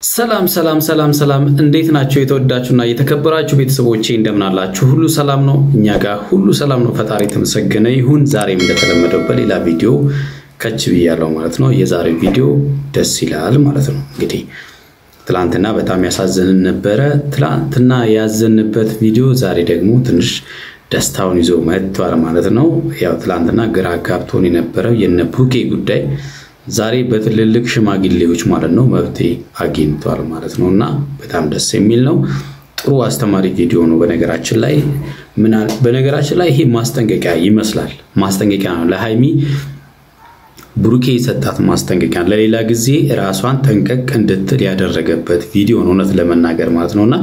ሰላም እንዴት ናችሁ የተወዳችሁና የተከበራችሁ ቤተሰቦቼ እንደምን አላችሁ ሁሉ ሰላም ነው እኛ ጋር ሁሉ ሰላም ነው ፈጣሪ ተመስገነ ይሁን ዛሬም እንደተለመደው በሌላ ቪዲዮ ከች ብያለሁ ማለት ነው የዛሬው ቪዲዮ ደስ ይላል ማለት ነው እንግዲህ ትላንትና በጣም ያሳዘንን ነበር ትላንትና ያዘንበት ቪዲዮ ዛሬ ደግሞ ትንሽ ደስታውን ይዞ መጥቷል ማለት ነው ያው ትላንትና ግራ ጋብቶን የነበረው የነብሩኬ ጉዳይ ዛሬ በትልልቅ ሽማግሌዎች ማለት ነው መብቴ አግኝቷል ማለት ነውና በጣም ደስ የሚል ነው ጥሩ አስተማሪ ቪዲዮ ነው በነገራችን ላይ ይሄ ማስጠንቀቂያ ይመስላል ማስጠንቀቂያ ነው ለሃይሚ ብሩኬ የሰጣት ማስጠንቀቂያ ለሌላ ጊዜ ራሷን ጠንቀቅ እንድትል ያደረገበት ቪዲዮ ነው እውነት ለመናገር ማለት ነውና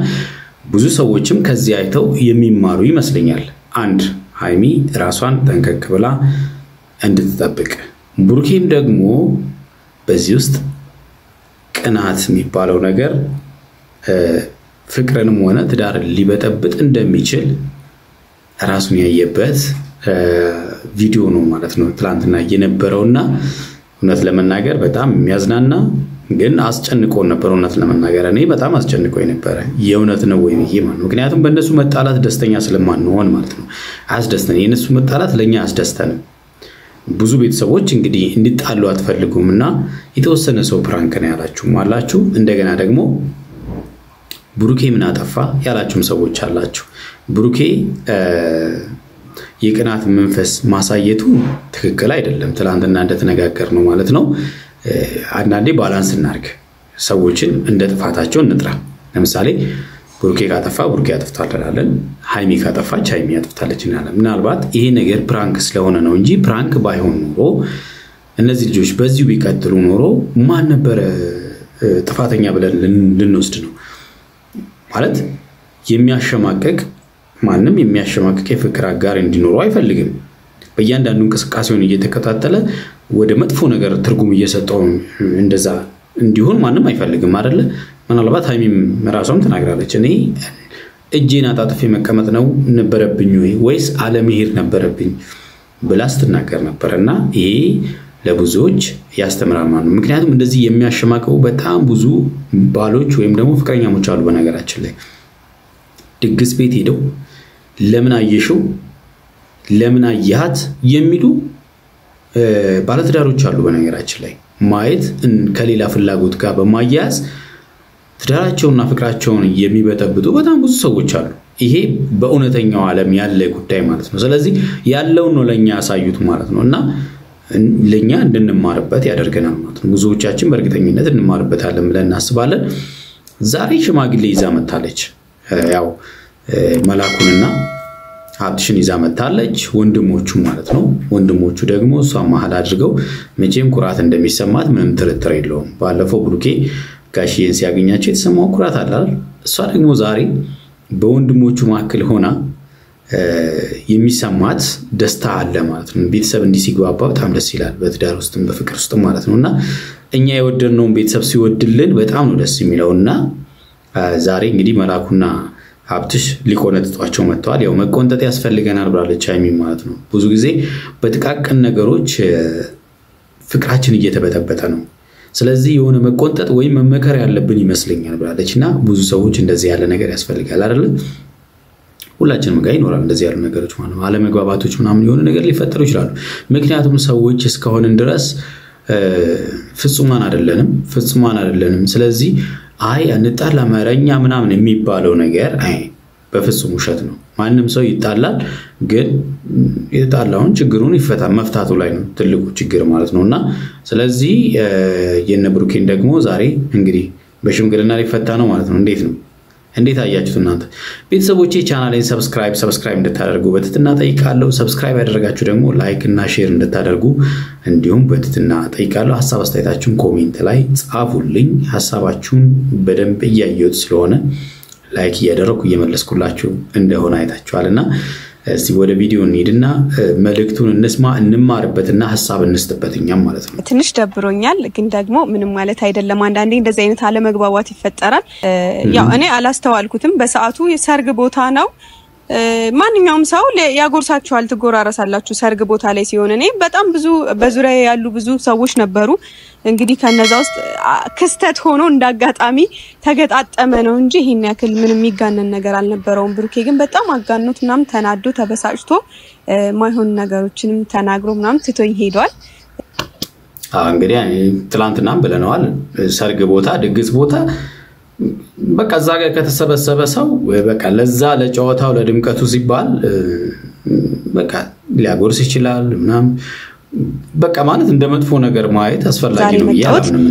ብዙ ሰዎችም ከዚህ አይተው የሚማሩ ይመስለኛል አንድ ሃይሚ ራሷን ጠንቀቅ ብላ እንድትጠብቅ ብሩኬም ደግሞ በዚህ ውስጥ ቅናት የሚባለው ነገር ፍቅርንም ሆነ ትዳር ሊበጠብጥ እንደሚችል ራሱን ያየበት ቪዲዮ ነው ማለት ነው ትላንትና የነበረውና እውነት ለመናገር በጣም የሚያዝናና ግን አስጨንቆ ነበር እውነት ለመናገር እኔ በጣም አስጨንቆ ነበር የእውነት ነው ወይ ይሄ ማለት ነው ምክንያቱም በእነሱ መጣላት ደስተኛ ስለማንሆን ማለት ነው አስደስተን የነሱ መጣላት ለኛ አስደስተን ብዙ ቤተሰቦች እንግዲህ እንዲጣሉ አትፈልጉምና የተወሰነ ሰው ፕራንክ ነው ያላችሁ ማላችሁ እንደገና ደግሞ ብሩኬ ምን አጠፋ ያላችሁም ሰዎች አላችሁ ብሩኬ የቅናት መንፈስ ማሳየቱ ትክክል አይደለም ትላንትና እንደተነጋገር ነው ማለት ነው አንዳንዴ ባላንስ እናርግ ሰዎችን እንደ ጥፋታቸው እንጥራ ለምሳሌ ብሩኬ ካጠፋ ብሩኬ ያጠፋታለን ሃይሚ ካጠፋች ሃይሚ ያጠፋታለች እናለን ምናልባት ይሄ ነገር ፕራንክ ስለሆነ ነው እንጂ ፕራንክ ባይሆን ኖሮ እነዚህ ልጆች በዚሁ ቢቀጥሉ ኖሮ ማን ነበር ጥፋተኛ ብለን ልንወስድ ነው ማለት የሚያሸማቀቅ ማንንም የሚያሸማቀቅ የፍቅር አጋር እንዲኖር አይፈልግም በእያንዳንዱ እንቅስቃሴውን እየተከታተለ ወደ መጥፎ ነገር ትርጉም እየሰጠው እንደዛ እንዲሆን ማንንም አይፈልግም አይደለ ምናልባት ሃይሚም ራሷም ተናግራለች እኔ እጄን አጣጥፌ መቀመጥ ነው ነበረብኝ ወይስ አለመሄድ ነበረብኝ ብላስ ተናገር ነበርና ይሄ ለብዙዎች ያስተምራል ማለት ነው ምክንያቱም እንደዚህ የሚያሸማቀው በጣም ብዙ ባሎች ወይም ደግሞ ፍቅረኛሞች አሉ በነገራችን ላይ ድግስ ቤት ሄደው ለምን አየሽው ለምን አያት የሚሉ ባለትዳሮች አሉ በነገራችን ላይ ማየት ከሌላ ፍላጎት ጋር በማያያዝ ትዳራቸውና ፍቅራቸውን የሚበጠብጡ በጣም ብዙ ሰዎች አሉ ይሄ በእውነተኛው ዓለም ያለ ጉዳይ ማለት ነው ስለዚህ ያለው ነው ለኛ ያሳዩት ማለት ነውና ለኛ እንድንማርበት ያደርገናል ማለት ነው ብዙዎቻችን በእርግጠኝነት እንማርበታለን ብለን እናስባለን ዛሬ ሽማግሌ ይዛ መጣለች ያው መላኩንና ሀብትሽን ይዛ መጣለች ወንድሞቹ ማለት ነው ወንድሞቹ ደግሞ እሷ መሃል አድርገው መቼም ኩራት እንደሚሰማት ምንም ጥርጥር የለውም ባለፈው ብሩኬ ጋሽዬን ሲያገኛቸው የተሰማው ኩራት አለ እሷ ደግሞ ዛሬ በወንድሞቹ ማከል ሆና የሚሰማት ደስታ አለ ማለት ነው ቤተሰብ እንዲሲግባባ በጣም ደስ ይላል በትዳር ውስጥም በፍቅር ውስጥም ማለት ነውና እኛ የወደድነው ቤተሰብ ሲወድልን በጣም ነው ደስ የሚለውና ዛሬ እንግዲህ መላኩና ሀብትሽ ሊቆነጥጧቸው መጥተዋል ያው መቆንጠጥ ያስፈልገናል ብላለች ሃይሚ ማለት ነው ብዙ ጊዜ በጥቃቅን ነገሮች ፍቅራችን እየተበጠበጠ ነው ስለዚህ የሆነ መቆንጠጥ ወይ መመከር ያለብን ይመስለኛል ብላለችና ብዙ ሰዎች እንደዚህ ያለ ነገር ያስፈልጋል አይደል ሁላችንም ጋር ይኖራል እንደዚህ ያሉ ነገሮች ማለት ነው አለመግባባቶች ምናምን የሆነ ነገር ሊፈጠሩ ይችላሉ ምክንያቱም ሰዎች እስከሆነን ድረስ ፍጹማን አይደለንም ስለዚህ አይ አንጣላ ማረኛ ምናምን የሚባለው ነገር አይ በፍጹም ውሸት ነው ማንንም ሰው ይጣላል ግን ይጣላውን ችግሩን መፍታቱ ላይ ነው ትልቁ ችግር ማለት ነውና ስለዚህ የነብሩኬን ደግሞ ዛሬ እንግዲህ በሽምግልና ሊፈታ ነው ማለት ነው እንዴት አያችሁት እናንተ ቤተሰቦቼ ቻናሌን ሰብስክራይብ እንድታደርጉ በትትና ጠይቃለሁ ሰብስክራይብ ያደረጋችሁ ደግሞ ላይክ እና ሼር እንድታደርጉ እንዲሁም በትትና ጠይቃለሁ ሐሳብ አስተያየታችሁን ኮሜንት ላይ ጻፉልኝ ሐሳባችሁን በደንብ እያየሁት ስለሆነ ላይክ እያደረኩ እየመለስኩላችሁ እንደሆነ አይታችኋልና እስቲ ወደ ቪዲዮ እንሂድና መልእክቱን እንማርበትና ሐሳብ እንስጥበትኛም ማለት ነው ትንሽ ደብሮኛል ግን ደግሞ ምንም ማለት አይደለም አንዳንዴ እንደዚህ አይነት አለመግባባት ይፈጠራል ያው እኔ አላስተዋልኩትም በሰዓቱ የሰርግ ቦታ ነው ማንኛውም ሰው ያጎርሳችኋል ትጎራረሳላችሁ ሰርግ ቦታ ላይ ሲሆን እኔ በጣም ብዙ በዙሪያ ያሉ ብዙ ሰዎች ነበሩ እንግዲህ ከነዛ ውስጥ ክስተት ሆኖ እንዳጋጣሚ ተገጣጠመ ነው እንጂ ይሄን ያክል ምንም የሚጋነን ነገር አልነበረውም ብሩኬ ግን በጣም አጋኖት ምናምን ተናዶ ተበሳጭቶ ማይሆን ነገሮችንም ተናግሮ ምናምን ትቶኝ ሄዷል እንግዲህ ትላንትናም ብለናል ሰርግ ቦታ ድግስ ቦታ በቃ እዛ ጋር ከተሰበሰበ ሰው በቃ ለዛ ለጨዋታው ለድምቀቱ ሲባል በቃ ሊያጎርስ ይችላል ምናም በቃ ማለት እንደመጥፎ ነገር ማየት አስፈላጊ ነው ያላምንም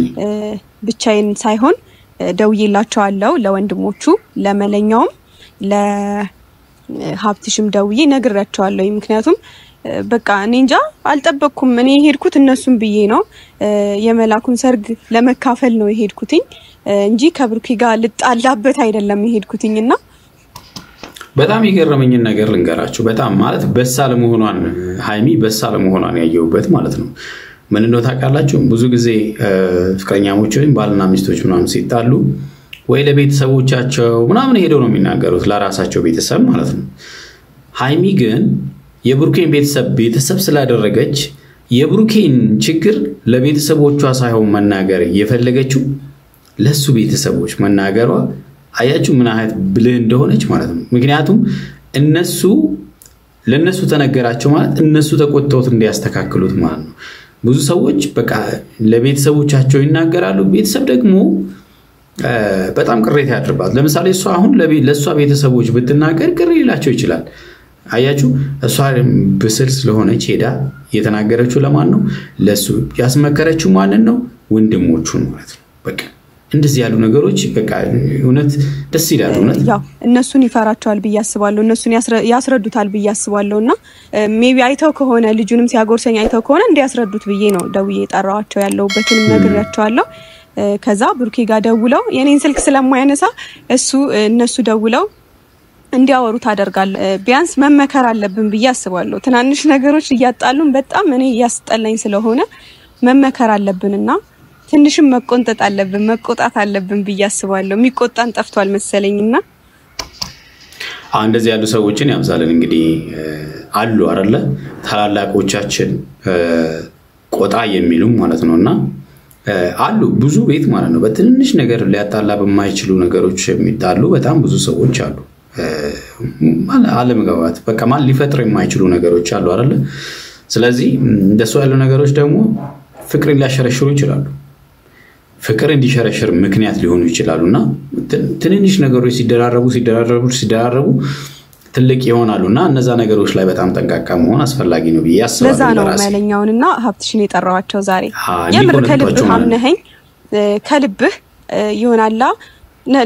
ብቻዬን ሳይሆን ደውዬላቸዋለሁ ለወንድሞቹ ለመለኛውም ለሀብትሽም ደውዬ ነግራቸዋለሁ ምክንያቱም በቃ እኔ እንጃ አልጠበቅኩም እኔ ሄድኩት እነሱን ብዬ ነው የመላኩን ሰርግ ለመካፈል ነው ሄድኩትኝ እንጂ ከብሩኬ ጋር ልጣላበት አይደለም ሄድኩትኝና በጣም ይገርመኝ ነገር ልንገራችሁ በጣም ማለት በሳለ መሆኗን ሃይሚ በሳለ መሆኗን ያየውበት ማለት ነው ምን ነው ታውቃላችሁ ብዙ ጊዜ ፍቅረኛሞች ወይም ባልና ሚስቶች ምናምን ሲጣሉ ወይ ለቤተሰቦቻቸው ምናምን ሄደው ነው የሚናገሩት ለራሳቸው ቤተሰብ ማለት ነው ሃይሚ ግን የብሩኬን ቤተሰብ ስላደረገች የብሩኬን ችግር ለቤተሰቦቿ ሳይሆን መናገር የፈለገችው ለሱ ቤተሰቦች መናገሯ አያችሁ ምን አይነት ብልህ እንደሆነች ማለት ነው ምክንያቱም ለነሱ ተነገራቸው ማለት እነሱ ተቆጥተውት እንዲያስተካክሉት ማለት ነው ብዙ ሰዎች በቃ ለቤተሰቦቻቸው ይናገራሉ ቤተሰብ ደግሞ በጣም ቅሬታ ያድርባል ለምሳሌ እሷ አሁን ለሷ ቤተሰቦች ብትናገር ቅር ይላቸው ይችላል አያችሁ እሷ በስል ስለሆነች ሄዳ የተናገረችው ለማን ነው ለሱ ያስመከረችው ማን ነው ወንድሞቹን ማለት ነው በቃ እንደዚህ ያሉ ነገሮች በቃ እውነት ደስ ይላል እውነት ያው እነሱን ይፈራቸዋል በያስባለሁ እነሱን ያስረዱታል በያስባለሁና ሜቢ አይተው ከሆነ ልጁንም ሲያጎርሰኝ አይተው ከሆነ እንዲያስረዱት ብዬ ነው ደውዬ ጠራዋቸው ያለውበትንም ነግራቸዋለሁ ከዛ ብሩኬ ጋር ደውለው የኔን ስልክ ስለማያነሳ እነሱ ደውለው እንዲያወሩ ታደርጋለ ቢያንስ መመከር አለብን በያስባለሁ ትናንሽ ነገሮች እያጣሉን በጣም እኔ ያስጠላኝ ስለሆነ መመከር አለብንና ትንሽም መቆንጠጥ አለብን መቆጣት አለብን በያስባለሁ የሚቆጣን ጠፍቷል መሰለኝና እንደዚህ ያሉ ሰዎችን ያምሳለን እንግዲህ አሉ አይደለ ታላላቆቻችን ቆጣ የሚሉ ማለት ነውና አሉ ብዙ ቤት ማለት ነው በትንሽ ነገር ሊያጣላ በማይችሉ ነገሮች የሚጣሉ በጣም ብዙ ሰዎች አሉ አለመግባባት በቃ ማን ሊፈጥር የማይችሉ ነገሮች አሉ አይደለ ስለዚህ እንደሱ ያሉ ነገሮች ደግሞ ፍቅርን ሊያሸረሽሩ ይችላሉ ፍቅር እንዲሸረሽር ምክንያት ሊሆኑ ይችላሉና ትንንሽ ነገሮች ሲደራረቡ ትልቅ ይሆናሉና እነዛ ነገሮች ላይ በጣም ጠንቃቃ መሆን አስፈላጊ ነው በያስባለሁ ለዛ ነው መለኛውንና ሀብትሽን የጠራዋቸው ዛሬ የምር ከልብህ አምነኸኝ ከልብህ ይሆናላ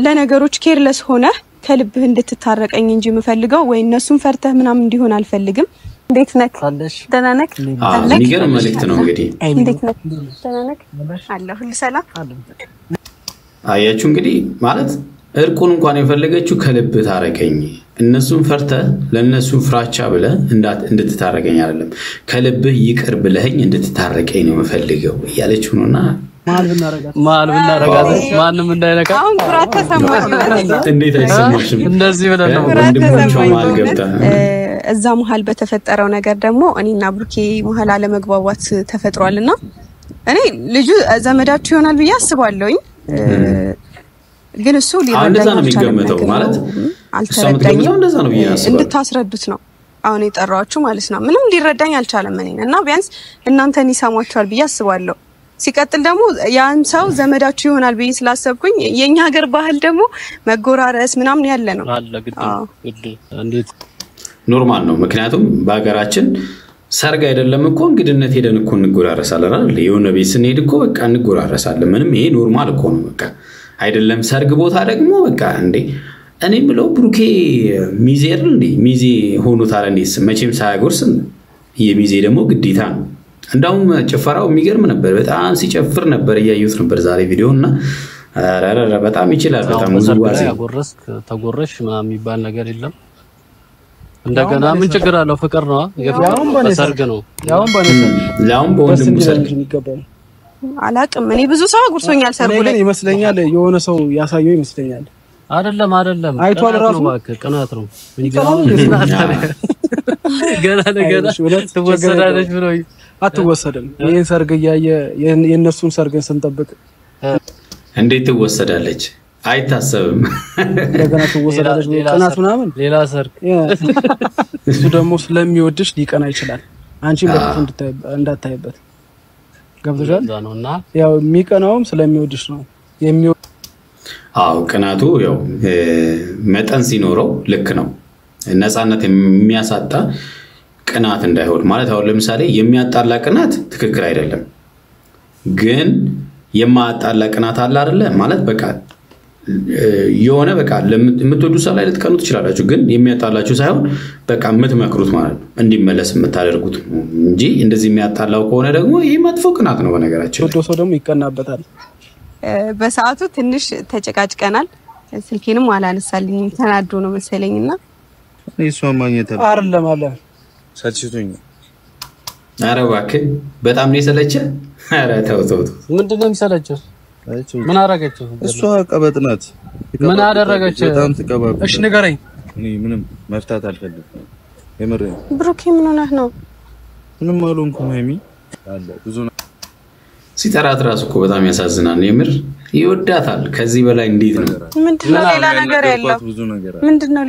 ለነገሮች ኬርለስ ሆነ ከልብህ እንድትታረቀኝ እንጂ መፈልገው ወይ እነሱን ፈርተህ ምናምን እንዲሆን አልፈልግም እንዴት ነክ ደህና ነክ የሚገርም መልእክት ነው እንግዲህ እንዴት ነክ ደህና ነክ አለሁ ሁሉ ሰላም አያችሁ እንግዲህ ማለት እርቁን እንኳን የፈለገችው ከልብ ታረቀኝ እነሱን ፈርተህ ለነሱ ፍራቻ ብለ እንድትታረቀኝ አይደለም ከልብህ ይቅር ብለህኝ እንድትታረቀኝ ነው የምፈልገው ያለችው ነውና ማል ብናረጋት ማንንም እንዳይነካ አሁን ፍራቻ ተሰማኝ እንዴት አይሰማሽም እንደዚህ ብለን ነው ወንድሞቿ ማል ገብታ እዛ መሃል በተፈጠረው ነገር ደግሞ እኔና ብሩኬ መሃል አለመግባባት ተፈጥሯልና እኔ ልጁ ዘመዳችሁ ይሆናል ብዬ አስባለሁኝ ግን እሱ እንደዛ ነው የሚገመተው ማለት አልተረዳኝም እንደዛ ነው ብዬ እንድታስረዱት ነው አሁን የጠራዋችሁ ማለት ነው ምንም ሊረዳኝ አልቻለም እና ቢያንስ እናንተን ይሰማችኋል ብዬ አስባለሁ ሲቀጥል ደግሞ ያን ሰው ዘመዳችሁ ይሆናል ብዬ ስላሰብኩኝ የኛ ሀገር ባህል ደግሞ መጎራረስ ምናምን ያለ ነው አለ ግድ እንዴት ኖርማል ነው ምክንያቱም በአገራችን ሰርግ አይደለም እኮ እንግድነት ሄደን እኮ እንጎራረሳለን አይደል የሆነ ቤት ስንሄድ እኮ በቃ እንጎራረሳለን ምንም ይሄ ኖርማል እኮ ነው በቃ አይደለም ሰርግ ቦታ ደግሞ በቃ እንዴ እኔ ምለው ብሩኬ ሚዜር እንዴ ሚዜ ሆኖ ታዲያ እንዴ መቼም ሳያጎርስ የሚዜ ደግሞ ግዴታ ነው እንደውም ጭፈራው የሚገርም ነበር በጣም ሲጨፍር ነበር ያዩት ነበር ዛሬ ቪዲዮና አራራ በጣም ይችላል በጣም ሙዚቃ ያጎረስክ ተጎረሽ ምናምን የሚባል ነገር የለም እንደገና ምን ችግር አለው ፍቅር ነው ያውም በሰርግ ነው ያውም በወንድሙ ሰርግ አላቅም እኔ ብዙ ሰው አጉርሶኛል ሰርጉ ላይ ይመስለኛል የሆነ ሰው ያሳየው ይመስለኛል አይደለም አይቷል ራሱ ቅናት ነው ገና ለገና ትወሰዳለች ብሎ አትወሰድም ይሄን ሰርግ ያየ የነሱን ሰርግን ስንጠብቅ እንዴት ትወሰዳለች አይታሰብም ለገና ትወሰዳለች ቅናት ምናምን ሌላ ሰርግ እሱ ደግሞ ስለሚወድሽ ሊቀና ይችላል አንቺ በጣም እንዳታይበት ገብቶሻል ያው የሚቀናውም ስለሚወድሽ ነው አው ቅናቱ ያው መጠን ሲኖረው ልክ ነው ነፃነት የሚያሳጣ ቅናት እንዳይሆን ማለት አሁን ለምሳሌ የሚያጣላ ቅናት ትክክል አይደለም ግን የማያጣላ ቅናት አለ አይደለ ማለት በቃ የሆነ በቃ ለምትወዱ ሰው ላይ ልትቀኑ ትችላላችሁ ግን የሚያጣላችሁ ሳይሆን በቃ የምትመክሩት ማለት ነው እንዲመለስ የምታደርጉት እንጂ እንደዚህ የሚያጣላው ከሆነ ደግሞ ይሄ መጥፎ ቅናት ነው በነገራችን ወዶ ሰው ደግሞ ይቀናበታል በሰዓቱ ትንሽ ተጨቃጭቀናል ስልኬንም አላነሳልኝም ተናዶ ነው መሰለኝና እሱ ማግኘት አይደለም አለ ሰልችቶኝ ኧረ እባክህ በጣም ነው የሰለቸህ ኧረ ተው ምንድነው የሚሰለቸው ምን አደረገች እሷ ቀበጥናት ምን አደረገች በጣም ተቀባብ እሺ ንገረኝ እኔ ምንም መፍታት አልፈልግም የምሬ ብሩኬ ምን ሆነህ ነው ምንም አልሆንኩም ሃይሚ አለ ብዙ ሲጠራት ራሱ እኮ በጣም ያሳዝናል የምር ይወዳታል ከዚህ በላይ እንዴት ነው ምንድነው ሌላ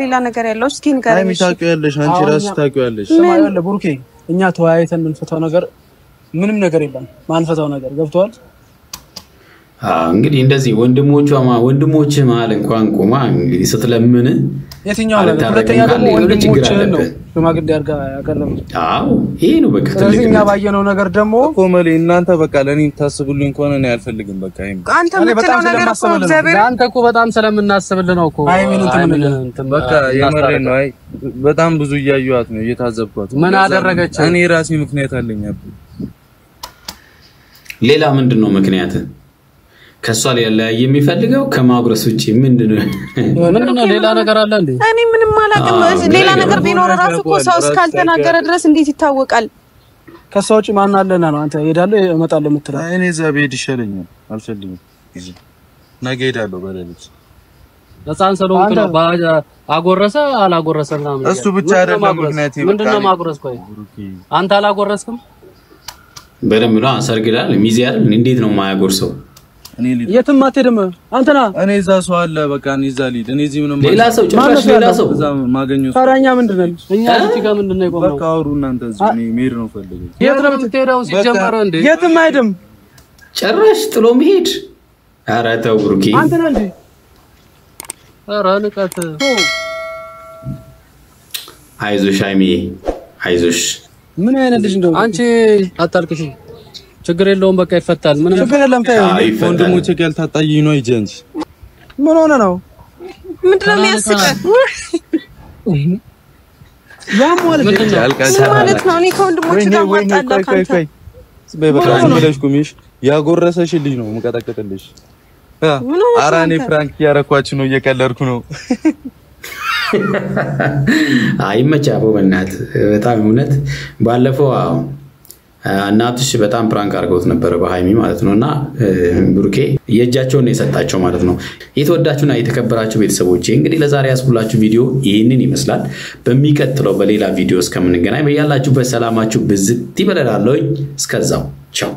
ሌላ ነገር ያለው እስኪ ንገረኝ ሃይሚ ታውቂያለሽ አንቺ ራስሽ ታውቂያለሽ ሰማያለ ብሩኬ እኛ ተወያይተን ምንፈታው ነገር ምንም ነገር የለም ማንፈታው ነገር ገብቷል እንግዲህ እንደዚህ ወንድሞች ማለት እንኳን ቆማ እንግዲህ ስትለምን የትኛው ነገር ሁለተኛ ደግሞ ወንድሞች ነው በማግድ ያርጋ ያቀርም አዎ ይሄ ነው በቃ ስለኛ ባየነው ነገር ደግሞ ኮመሌ እናንተ በቃ ለኔ ታስቡልኝ እንኳን እኔ አልፈልግም በቃ ይሄን አንተ በጣም ስለማስበልህ አንተ እኮ በጣም ስለምናስብልህ ነው እኮ አይምን በቃ የመሬ ነው አይ በጣም ብዙ እያዩአት ነው እየታዘብኳት ምን አደረገች እኔ ራሴ ምክንያት አለኝ ሌላ ምንድነው ምክንያት ከሷ ላይ የሚፈልገው ከማጉረስ ውጪ ምንድነው ሌላ ነገር አለ እንዴ እኔ ምንም አላውቅም ሌላ ነገር ቢኖር ራሱ እኮ ሰው እስካልተናገረ ድረስ እንዴት ይታወቃል ከሷ ውጪ ማን አለና ነው አንተ ሄዳለህ እመጣለሁ የምትለው እኔ እዛ ብሄድ ይሻለኛል አልፈልግም ነገ ሄዳለሁ በሌሊት ለጻን ሰሎን አጎረሰ አላጎረሰ ምናምን እሱ ብቻ አይደለም ምክንያት ምንድነው ማጉረስ ቆይ አንተ አላጎረስክም በደም ነው ሰርግዳል ሚዚ አይደል እንዴት ነው ማያጎርሰው የትም አትሄድም አንተና እኔ እዛ ሰው አለ በቃ እኔ እዛ ሊድ እኔ እዚህ ምንም ሌላ ሰው ጭራሽ ሌላ ሰው እዛ ማገኘው ፈራኛ ምንድነው እኛ እዚህ ጋር ምንድነው የቆመው በቃ አውሩ እናንተ እዚህ እኔ ሜር ነው ፈልገው የት ነው የምትሄደው ሲጀመር እንዴ የትም አይደም ጭራሽ ጥሎ መሄድ ኧረ ተው ብሩኬ አንተና እንዴ ኧረ ንቀት አይዞሽ ሃይሚ አይዞሽ ምን አይነት ልጅ እንደው አንቺ አታልቅሽ ችግር የለውም በቃ ይፈታል ምንም ችግር የለም ታዩ ወንድሞቼ ያልታጣይ ነው ይጀንስ ምን ሆነ ነው ምንድነው የሚያስቀር ያም ማለት ነው እኔ ከወንድሞቼ ጋር ማጣላ ካንተ በበቃ ብለሽ ኩሚሽ ያጎረሰሽ ልጅ ነው መቀጠቀጥልሽ አራኔ ፍራንክ ያረኳችሁ ነው እየቀለርኩ ነው አይመቻቦ በእናት በጣም እውነት ባለፈው እናትሽ በጣም ፕራንክ አድርገውት ነበር በሃይሚ ማለት ነውና ብሩኬ የእጃቸውን የሰጣቸው ማለት ነው የተወዳችሁና የተከበራችሁ ቤተሰቦቼ እንግዲህ ለዛሬ ያስኩላችሁ ቪዲዮ ይሄንን ይመስላል በሚቀጥለው በሌላ ቪዲዮ እስከምንገናኝ በያላችሁበት ሰላማችሁ ብዝት ይበለላልኝ እስከዛው ቻው